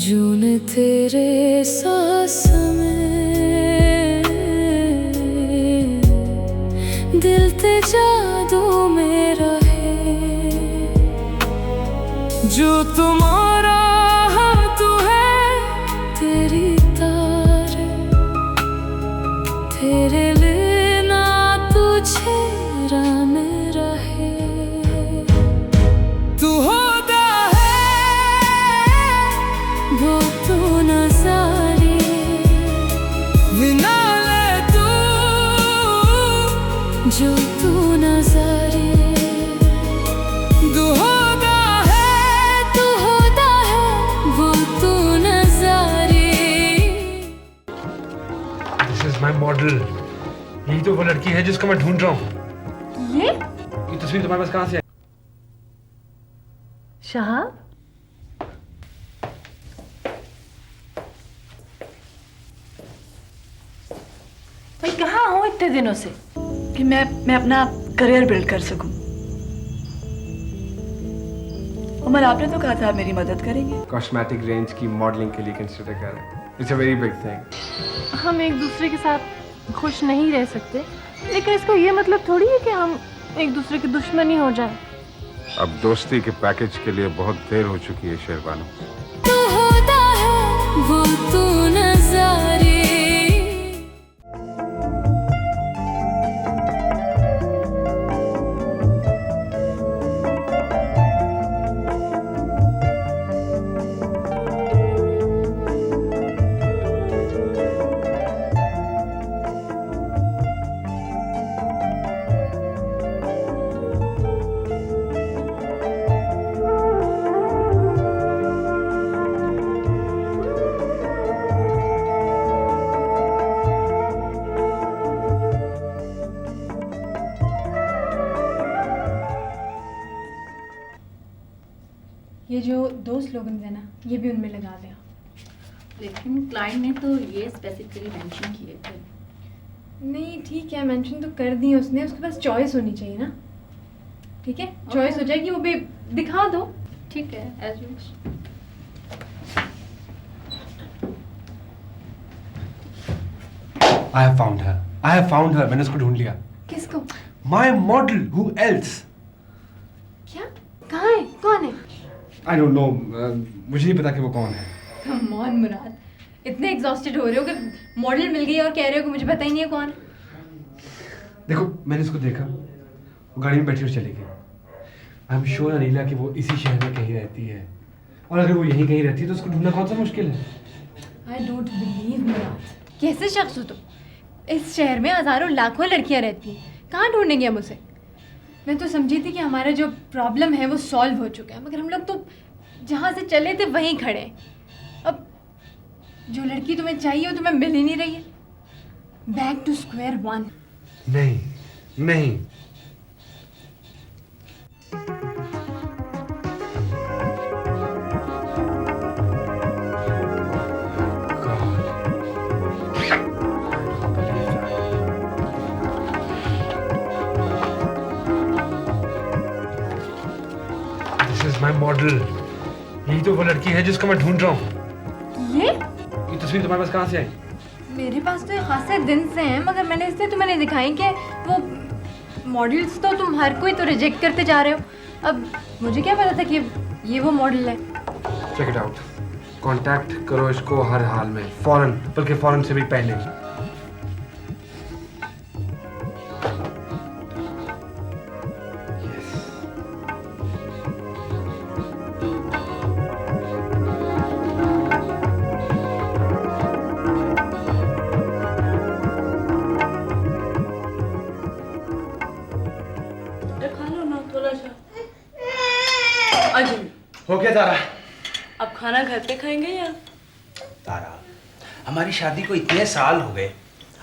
जून तेरे सांस में दिल ते जादू मेरा है जो तुम्हारा तू है तेरी तार तेरे लेना तुझे मेरा है तू होता है वो तू नजारे बिना ले तू जो तू नजारे तू होता है वो तू नजारे। This is my model. यही तो वो लड़की है जिसको मैं ढूंढ रहा हूँ। ये तस्वीर तुम्हारे पास कहाँ से आई? शहाब, भाई कहाँ हो इतने दिनों से? कि मैं अपना करियर बिल्ड कर सकूं। उमर, आपने तो कहा था आप मेरी मदद करेंगे। कॉस्मेटिक रेंज की मॉडलिंग के लिए कंसिडर कर रहे हैं। It's a very big thing. हम एक दूसरे के साथ खुश नहीं रह सकते, लेकिन इसका ये मतलब थोड़ी है कि हम एक दूसरे के दुश्मन ही हो जाए। अब दोस्ती के पैकेज के लिए बहुत देर हो चुकी है शेरबानो। तू होता है वो तू नजारे। ये जो दो स्लोगन है ना, ये भी उनमें लगा दिया। लेकिन क्लाइंट ने तो ये स्पेसिफिकली मेंशन किए थे। नहीं ठीक है, मेंशन तो कर दी उसने, उसके पास चॉइस होनी चाहिए ना। ठीक है, चॉइस हो जाएगी, वो भी दिखा दो। ठीक है, as you wish. I have found her. मैंने उसको ढूंढ लिया। किसको? My model. Who else? क्या? कहाँ है? कौन है? I don't know. मुझे नहीं पता कि वो कौन है। कम ऑन मुराद, इतने एग्जॉस्टेड हो रहे हो कि मॉडल मिल गई और कह रहे हो कि मुझे पता ही नहीं है कौन। देखो, मैंने उसको देखा, वो गाड़ी में बैठी और चली गई। आई एम श्योर अनीला कि वो इसी शहर में कहीं रहती है, और अगर वो यहीं कहीं रहती है तो उसको ढूंढना कौन सा मुश्किल है। आई डोंट बिलीव मुराद, कैसे शख्स हो तुम? इस शहर में हजारों लाखों लड़कियां रहती हैं, कहाँ ढूंढेंगे हम उसे? मैं तो समझी थी कि हमारा जो प्रॉब्लम है वो सॉल्व हो चुका है, मगर हम लोग तो जहाँ से चले थे वहीं खड़े हैं। अब जो लड़की तुम्हें चाहिए वो तुम्हें मिल ही नहीं रही है। Back to square one. नहीं। My model. यही तो वो लड़की है जिसको मैं ढूंढ रहा हूँ। ये तस्वीर तुम्हारे पास कहाँ से आई? मेरे पास तो ये खासे दिन से हैं, मगर मैंने इसलिए तुम्हें नहीं दिखाई कि वो मॉडल्स तो तुम हर कोई तो रिजेक्ट करते जा रहे हो। अब मुझे क्या पता था कि ये वो मॉडल है। Check it out. कांटेक्ट करो इसको हर हाल में, फौरन, बल्कि फौरन से भी पहले। हो गया तारा? अब खाना घर पे खाएंगे या? तारा, हमारी शादी को इतने साल हो गए,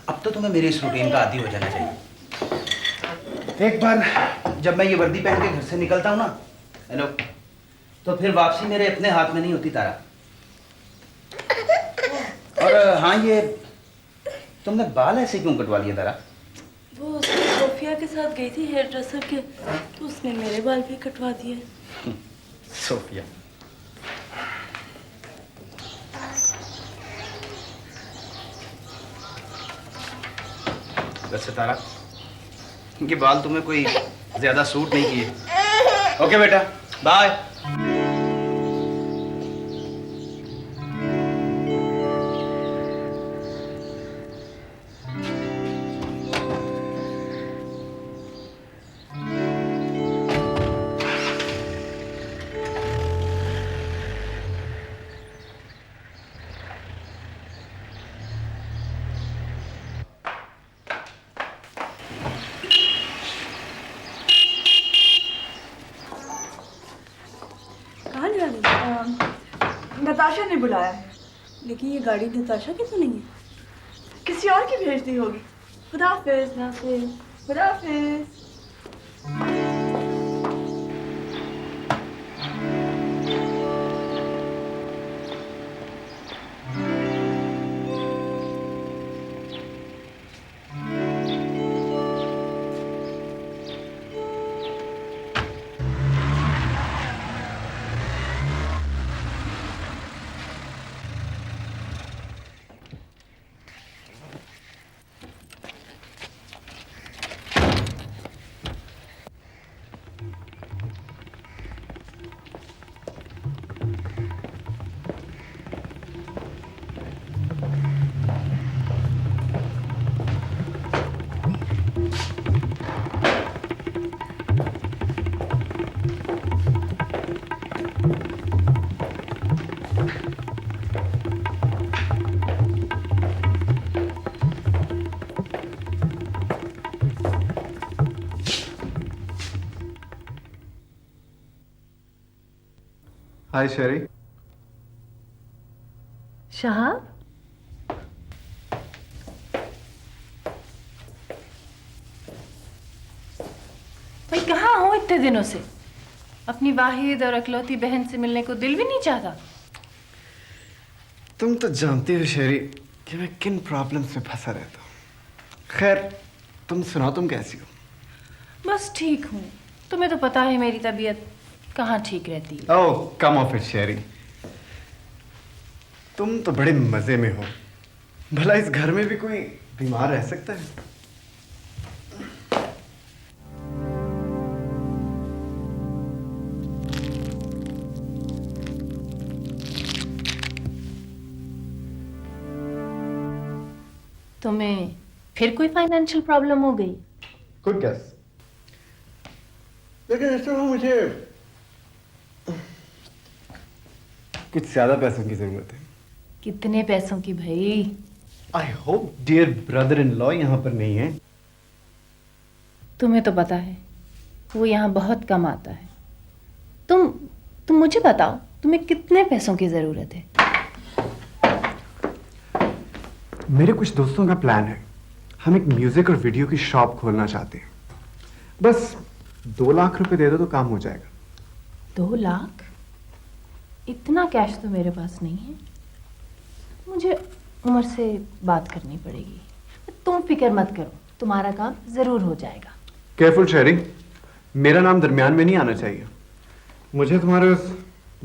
अब तो तुम्हें मेरे इस रूटीन का आदी हो जाना चाहिए। एक बार जब मैं ये वर्दी पहन के घर से निकलता हूँ ना, हेलो, तो फिर वापसी मेरे अपने हाथ में नहीं होती तारा। और हाँ, ये तुमने बाल ऐसे क्यों कटवा लिए तारा? वो सोफिया के साथ गई थी हेयर ड्रेसर के, तो उसने मेरे बाल भी कटवा दिए। सोफिया, बस सितारा, इनके बाल तुम्हें कोई ज्यादा सूट नहीं किए। ओके बेटा, बाय। कहाँ जा रही है? नताशा ने बुलाया है। लेकिन ये गाड़ी नताशा की तो नहीं है। किसी और की भेज दी होगी। खुदा हाफिज। खुदा हाफिज। हाय शेरी। शहाब, भाई कहाँ हो इतने दिनों से? अपनी वाहिद और अकलौती बहन से मिलने को दिल भी नहीं चाहता? तुम तो जानती हो शेरी कि मैं किन प्रॉब्लम्स में फंसा रहता हूँ। खैर तुम सुनाओ, तुम कैसी हो? बस ठीक हूँ। तुम्हें तो पता है मेरी तबीयत कहाँ ठीक रहती है। ओह कम ऑफ इट शेरी, तुम तो बड़े मजे में हो। भला इस घर में भी कोई बीमार रह सकता है? तुम्हें फिर कोई फाइनेंशियल प्रॉब्लम हो गई? Good guess. लेकिन इस समय मुझे कुछ ज्यादा पैसों की जरूरत है। कितने पैसों की भाई? I hope dear brother in law यहाँ पर नहीं है। तुम्हें तो पता है वो यहाँ बहुत कम आता है। तुम मुझे बताओ, तुम्हें कितने पैसों की जरूरत है? मेरे कुछ दोस्तों का प्लान है। हम एक म्यूजिक और वीडियो की शॉप खोलना चाहते हैं। बस 2 लाख रुपए दे दो तो काम हो जाएगा। 2 लाख? इतना कैश तो मेरे पास नहीं है। मुझे उमर से बात करनी पड़ेगी। तुम फिक्र मत करो, तुम्हारा काम जरूर हो जाएगा। केयरफुल शेरी, मेरा नाम दरमियान में नहीं आना चाहिए। मुझे तुम्हारे उस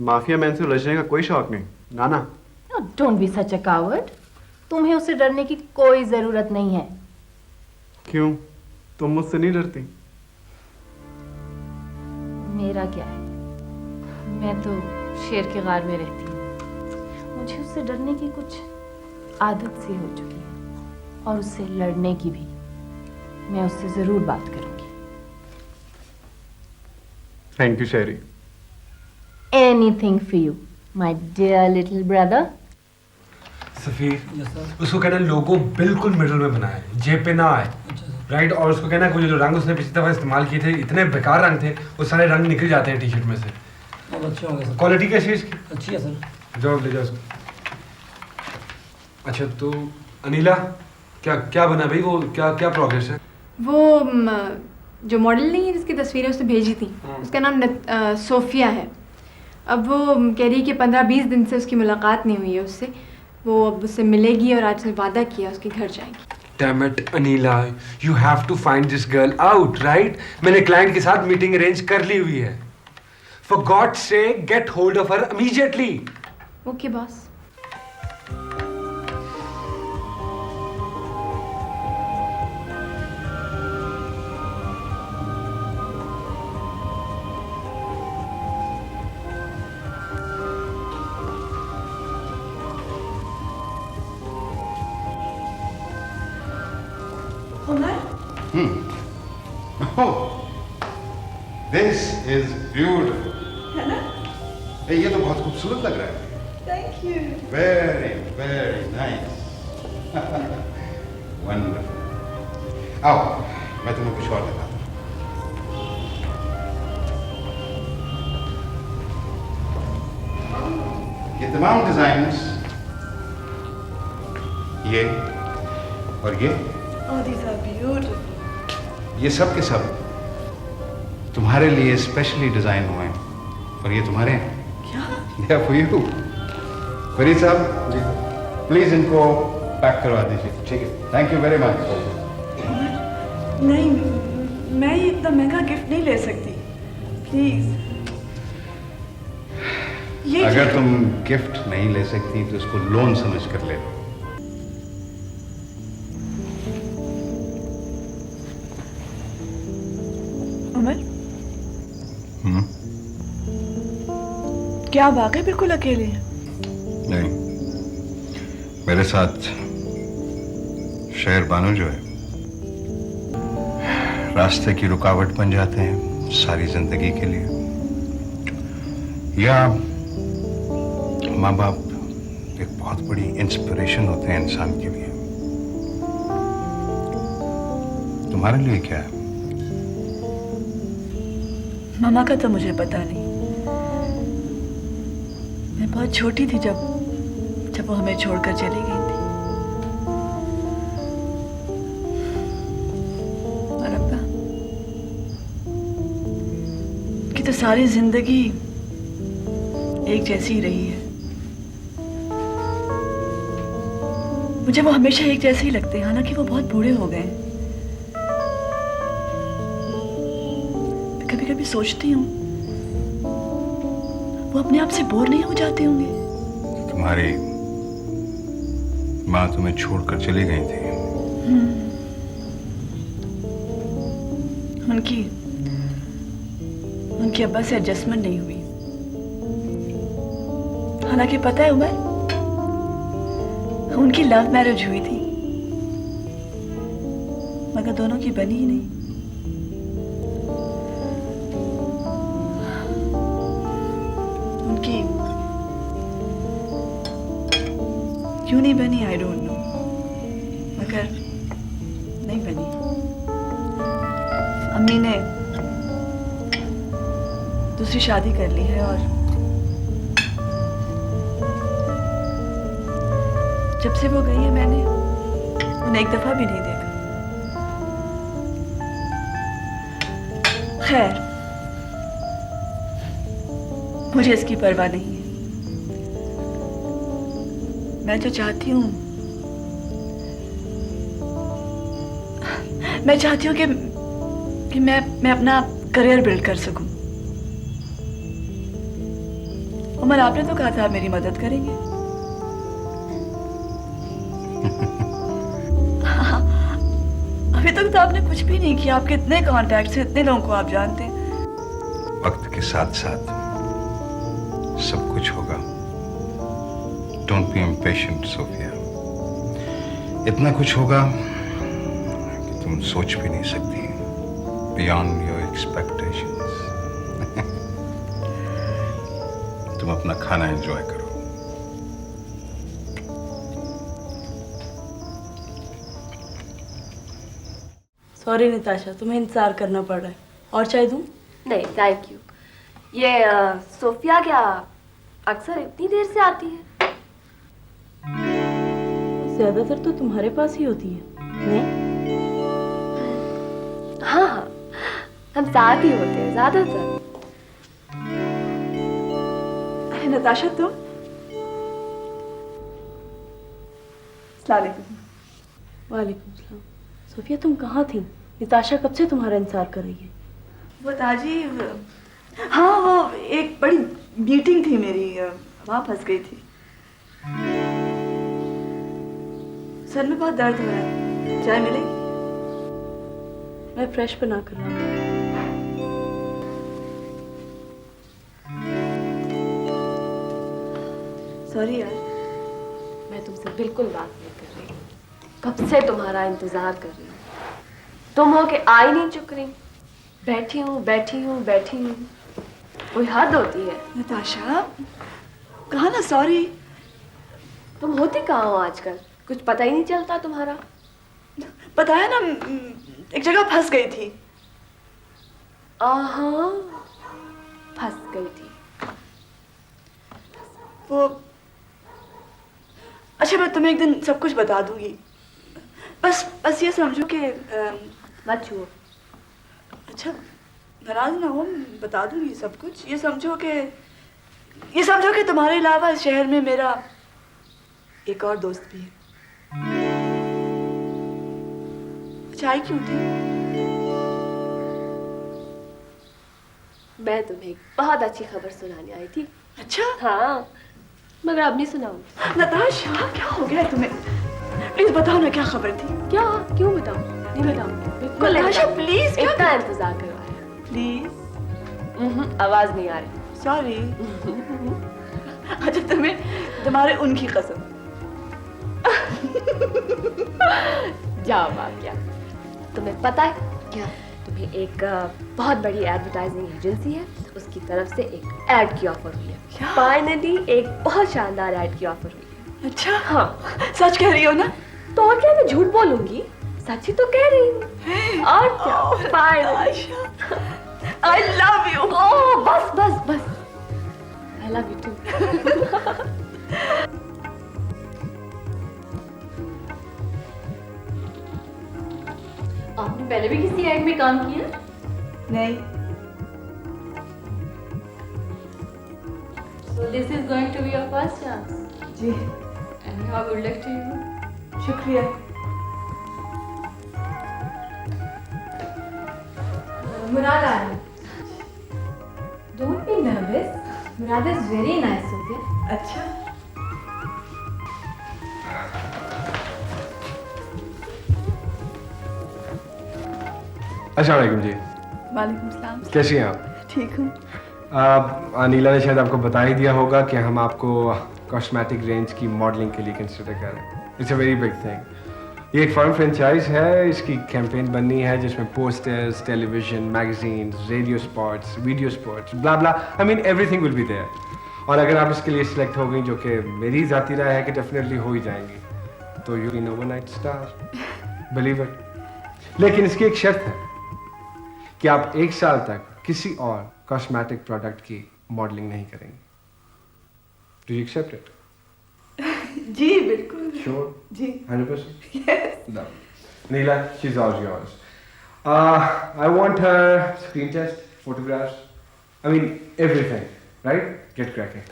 माफिया मैन से उलझने का कोई शौक नहीं। नाना, don't be such a coward. तुम्हें उससे डरने की कोई जरूरत नहीं है। क्यों, तुम मुझसे नहीं डरती? मेरा क्या है, मैं तो शेर के गार में रहती हूँ। मुझे उससे डरने की कुछ आदत सी हो चुकी है, और उससे लड़ने की भी। मैं उससे जरूर बात करूंगी। थैंक यू शेरी। Anything for you my dear little brother. Safir, उसको कहना लोगो बिल्कुल मिडल में बनाया है, जेब पे ना आए। राइट, और उसको कहना कि जो रंग उसने पिछली दफा इस्तेमाल किए थे, इतने बेकार रंग थे, वो सारे रंग निकल जाते हैं टी शर्ट में से। अब अच्छे होंगे सर। क्वालिटी कैसी है इसकी? अच्छी है सर। जाओ ले जाओ उसको। अच्छा तो अनिला, क्या बना भाई? वो क्या प्रोग्रेस है? वो जो मॉडल नहीं है जिसकी तस्वीरें उसने भेजी थी, उसका नाम सोफिया है। अब वो कह रही है कि 15-20 दिन से उसकी मुलाकात नहीं हुई है उससे। वो अब उससे मिलेगी और आज उसने वादा किया उसके घर जाएगी। Damn it, Anila, you have to find this girl out, right? मैंने क्लाइंट के साथ मीटिंग अरेंज कर ली हुई है। For God's sake, get hold of her immediately. Okay boss. Oh, this is beautiful. है ना? ये तो बहुत खूबसूरत लग रहा है. Thank you. Very, very nice. Wonderful. आओ, मैं तुम्हें कुछ और दिखाता हूँ. ये तमाम डिजाइन्स, ये और ये, Oh, these are beautiful. ये सब के सब तुम्हारे लिए स्पेशली डिजाइन हुए हैं. और ये तुम्हारे हैं. क्या? They are for you. Farid साहब, प्लीज इनको पैक करवा दीजिए. ठीक है. Thank you very much. नहीं, मैं ये इतना महंगा गिफ्ट नहीं ले सकती. प्लीज. ये अगर तुम गिफ्ट नहीं ले सकती तो इसको लोन समझ कर ले लो. उमर, क्या आप वाकई बिल्कुल अकेले हैं? नहीं, मेरे साथ शेर बानो जो है रास्ते की रुकावट बन जाते हैं सारी जिंदगी के लिए. या माँ बाप एक बहुत बड़ी इंस्पिरेशन होते हैं इंसान के लिए. तुम्हारे लिए क्या है? मामा का तो मुझे पता नहीं. मैं बहुत छोटी थी जब वो हमें छोड़कर चली गई थी. और अब्बा की तो सारी जिंदगी एक जैसी ही रही है. मुझे वो हमेशा एक जैसे ही लगते हैं, हालांकि वो बहुत बूढ़े हो गए हैं. कभी कभी सोचती हूँ वो अपने आप से बोर नहीं हो जाते होंगे. तुम्हारी माँ तुम्हें छोड़कर चली गई थी. उनकी अब्बा से एडजस्टमेंट नहीं हुई. हालांकि पता है उमर, उनकी लव मैरिज हुई थी, मगर दोनों की बनी ही नहीं. उनकी क्यों नहीं बनी आई डोंट नो, मगर नहीं बनी. अम्मी ने दूसरी शादी कर ली है और जब से वो गई है मैंने उन्हें एक दफा भी नहीं देखा. खैर, मुझे इसकी परवाह नहीं है. मैं जो चाहती हूँ, मैं चाहती हूँ कि मैं अपना करियर बिल्ड कर सकूं. उमर, आपने तो कहा था आप मेरी मदद करेंगे. अभी तक तो आपने कुछ भी नहीं किया. आपके इतने कॉन्टैक्ट्स हैं, इतने लोगों को आप जानते हैं. वक्त के साथ साथ सब कुछ होगा. Don't be impatient Sophia. इतना कुछ होगा कि तुम सोच भी नहीं सकती. Beyond your expectations. तुम अपना खाना एंजॉय करो. सॉरी निताशा, तुम्हें इंतजार करना पड़ रहा है. और चाय दूं? नहीं थैंक यू. ये सोफिया क्या अक्सर इतनी देर से आती है? ज्यादातर तो तुम्हारे पास ही होती है. नहीं? हाँ हाँ, हम साथ ही होते हैं ज्यादातर. अरे नताशा, तुम? अस्सलाम वालेकुम. वालेकुम सलाम. सोफिया, तुम कहाँ थी? निताशा कब से तुम्हारा इंतजार कर रही है. वो ताजी, हाँ वो एक बड़ी मीटिंग थी मेरी, वहाँ फंस गई थी. सर में बहुत दर्द हो रहा है. चाय मिलेगी? मैं फ्रेश बना कर लाऊं. सॉरी यार. मैं तुमसे बिल्कुल बात नहीं कर रही. कब से तुम्हारा इंतजार कर रही हूँ. तुम हो के आ ही नहीं चुक रही। बैठी हूँ बैठी हूँ बैठी हूँ, कोई हद होती है। नताशा कहा ना सॉरी। तुम होती कहाँ हो आजकल, कुछ पता ही नहीं चलता तुम्हारा। पता है ना, एक जगह फंस गई थी। हाँ, फंस गई थी। वो अच्छा, मैं तुम्हें एक दिन सब कुछ बता दूंगी। बस ये समझो कि मत छुओ। अच्छा नाराज ना हो, बता दूंगी सब कुछ। ये समझो कि तुम्हारे अलावा इस शहर में मेरा एक और दोस्त भी है। चाय क्यों थी? मैं तुम्हें एक बहुत अच्छी खबर सुनाने आई थी। अच्छा हाँ, मगर अब नहीं सुनाऊंगी। नताशा क्या हो गया है तुम्हें? प्लीज बताओ ना क्या खबर थी। क्या? क्यों बताऊं? नहीं बताऊंगी बिल्कुल। नताशा प्लीज, इतना इंतजार करवाया। प्लीज। आवाज नहीं आ रही। सॉरी। अच्छा तुम्हारे उनकी कसम। जाओ बाप। क्या तुम्हें पता है क्या, तुम्हें एक बहुत बड़ी एडवर्टाइजिंग एजेंसी है, उसकी तरफ से एक ऐड की ऑफर हुई है। फाइनली एक बहुत शानदार ऐड की ऑफर हुई है। अच्छा हाँ, सच कह रही हो ना? तो और क्या, मैं झूठ बोलूंगी? सच ही तो कह रही हूँ। और क्या, फाइनली। I love you. ओह बस बस बस, I love you too. आपने पहले भी किसी ऐड में काम किया? नहीं। So this is going to be your first chance. Ji. And how good luck to you. शुक्रिया। Murad आ रहा है। Don't be nervous. Murad is very nice, okay? अच्छा। अस्सलाम वालेकुम जी। वालेकुम सलाम। कैसी हैं आप? ठीक हूँ। नीला ने शायद आपको बता ही दिया होगा कि हम आपको कॉस्मेटिक रेंज की मॉडलिंग के लिए कंसिडर कर रहे हैं। It's a very big thing. ये एक फर्म फ्रेंचाइज है, इसकी कैंपेन बननी है जिसमें posters, television, magazines, radio spots, video spots, blah blah, I mean everything will be there. और अगर आप इसके लिए सिलेक्ट हो गई, जो कि मेरी ज़ाती राय है कि डेफिनेटली हो ही जाएंगी, तो you in overnight star, believe it. लेकिन इसकी एक शर्त है कि आप 1 साल तक किसी और कॉस्मेटिक प्रोडक्ट की मॉडलिंग नहीं करेंगे। Do you accept it? जी बिल्कुल। Sure. जी। 100%? Yes. No. Neela, she's all yours. I want her screen test, photographs, I mean everything, right? Get cracking.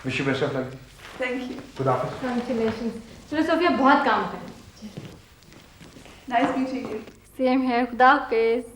Wish you best of luck. Thank you. Good afternoon. Congratulations. चलो Sophia, बहुत काम कर। Nice meeting you. Same here. खुदा हाफिज़।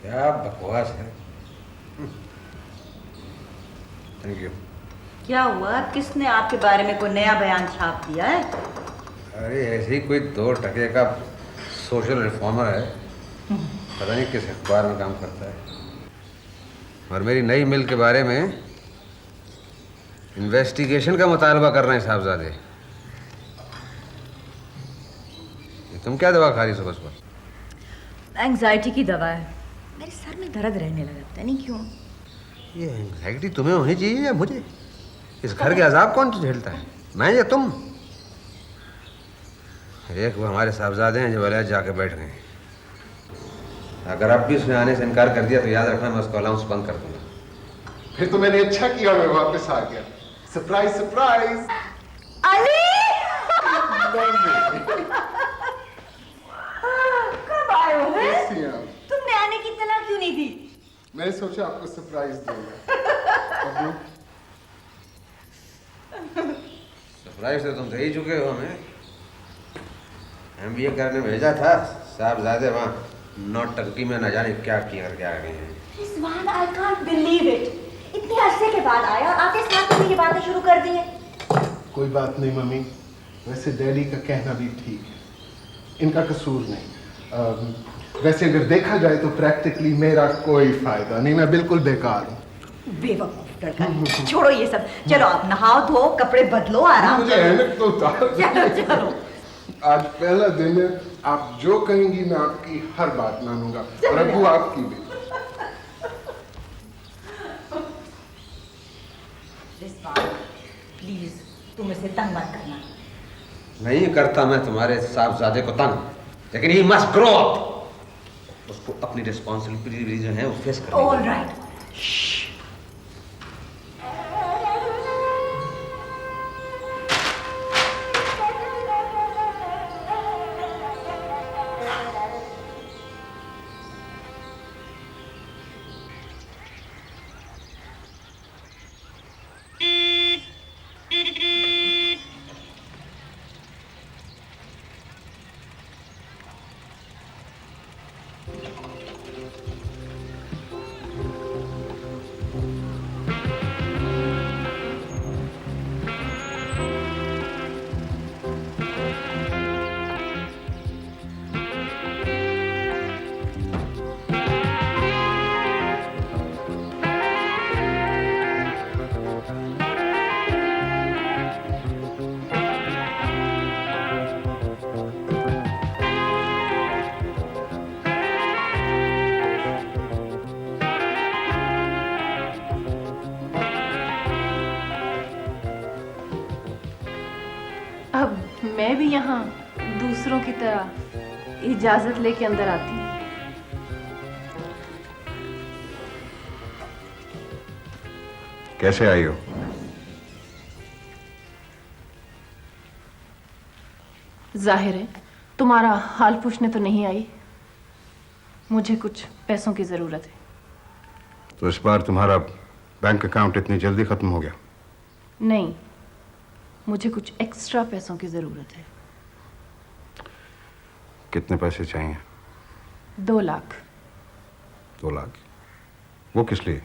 क्या बकवास है। Thank you. क्या हुआ, किसने आपके बारे में कोई नया बयान छाप दिया है? अरे ऐसे ही कोई 2 टके का सोशल रिफॉर्मर है, पता नहीं किस अखबार में काम करता है, और मेरी नई मिल के बारे में इन्वेस्टिगेशन का मुतालबा कर रहे हैं साहबजादे। तुम क्या दवा खा रही सुबह सुबह? एंग्जाइटी की दवा है, मेरे सर में दर्द रहने लगा, पता नहीं क्यों। ये एंग्जाइटी तुम्हें होनी चाहिए या मुझे? इस घर के अजाब कौन झेलता है, मैं या तुम? एक वो हमारे साहबजादे हैं जो वलैत जाके बैठ गए। अगर अब भी उसने आने से इनकार कर दिया तो याद रखना, मैं उसको अलाउंस बंद कर दूंगा। फिर तो मैंने अच्छा किया मैं वापस आ गया। Surprise surprise. अली कब आए हो? कैसी हैं आप? तुमने आने की इत्तला क्यों नहीं दी? मैंने सोचा आपको सरप्राइज दूंगा। सरप्राइज तो तुम दे ही चुके हो हमें। MBA करने भेजा था, साहबजादे वहाँ नौटंकी में न जाने क्या किया और क्या गए हैं। Rizwan, I can't believe it. इतने अरसे के बाद आया और आते साथ में ये बातें शुरू कर दी है। कोई बात नहीं मम्मी, वैसे डैडी का कहना भी ठीक है, इनका कसूर नहीं। वैसे अगर देखा जाए तो प्रैक्टिकली मेरा कोई फायदा नहीं, मैं बिल्कुल बेकार हूँ। बेवकूफ लड़का, छोड़ो ये सब, चलो आप नहाओ धो, कपड़े बदलो, आराम मुझे ऐनक तो उतार। चलो चलो। आज पहला दिन है, आप जो कहेंगी मैं आपकी हर बात मानूंगा और अब्बू आपकी भी। प्लीज तुम इसे तंग मत करना। नहीं करता मैं तुम्हारे साहबजादे को तंग, लेकिन ही मस्ट ग्रो अप। उसको अपनी रिस्पॉन्सिबिलिटी जो है वो फेस करनी। All right. अब मैं भी यहाँ दूसरों की तरह इजाजत लेके अंदर आती हूँ। कैसे आई हो? जाहिर है तुम्हारा हाल पूछने तो नहीं आई। मुझे कुछ पैसों की जरूरत है। तो इस बार तुम्हारा बैंक अकाउंट इतनी जल्दी खत्म हो गया? नहीं, मुझे कुछ एक्स्ट्रा पैसों की जरूरत है। कितने पैसे चाहिए? 2 लाख। 2 लाख? वो किस लिए?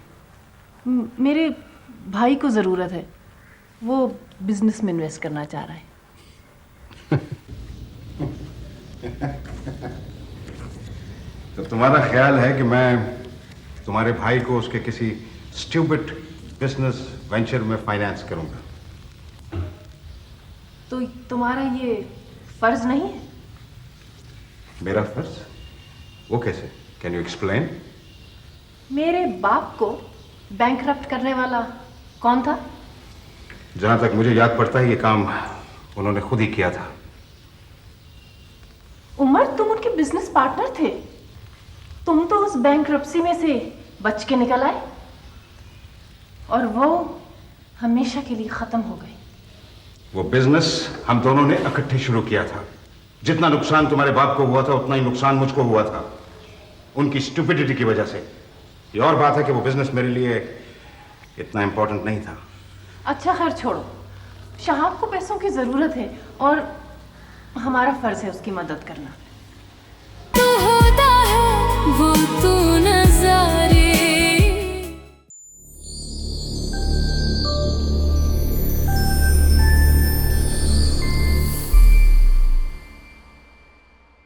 मेरे भाई को जरूरत है, वो बिजनेस में इन्वेस्ट करना चाह रहा है। तो तुम्हारा ख्याल है कि मैं तुम्हारे भाई को उसके किसी स्टूपिड बिजनेस वेंचर में फाइनेंस करूंगा? तो तुम्हारा ये फर्ज नहीं है? मेरा फर्ज? वो कैसे? Can you explain? मेरे बाप को बैंकरप्ट करने वाला कौन था? जहां तक मुझे याद पड़ता है ये काम उन्होंने खुद ही किया था। उमर, तुम उनके बिजनेस पार्टनर थे। तुम तो उस बैंकरप्सी में से बच के निकल आए और वो हमेशा के लिए खत्म हो गई। वो बिजनेस हम दोनों ने इकट्ठे शुरू किया था। जितना नुकसान तुम्हारे बाप को हुआ था उतना ही नुकसान मुझको हुआ था, उनकी स्टुपिडिटी की वजह से। ये और बात है कि वो बिजनेस मेरे लिए इतना इंपॉर्टेंट नहीं था। अच्छा खैर छोड़ो, शहाब को पैसों की जरूरत है और हमारा फर्ज है उसकी मदद करना।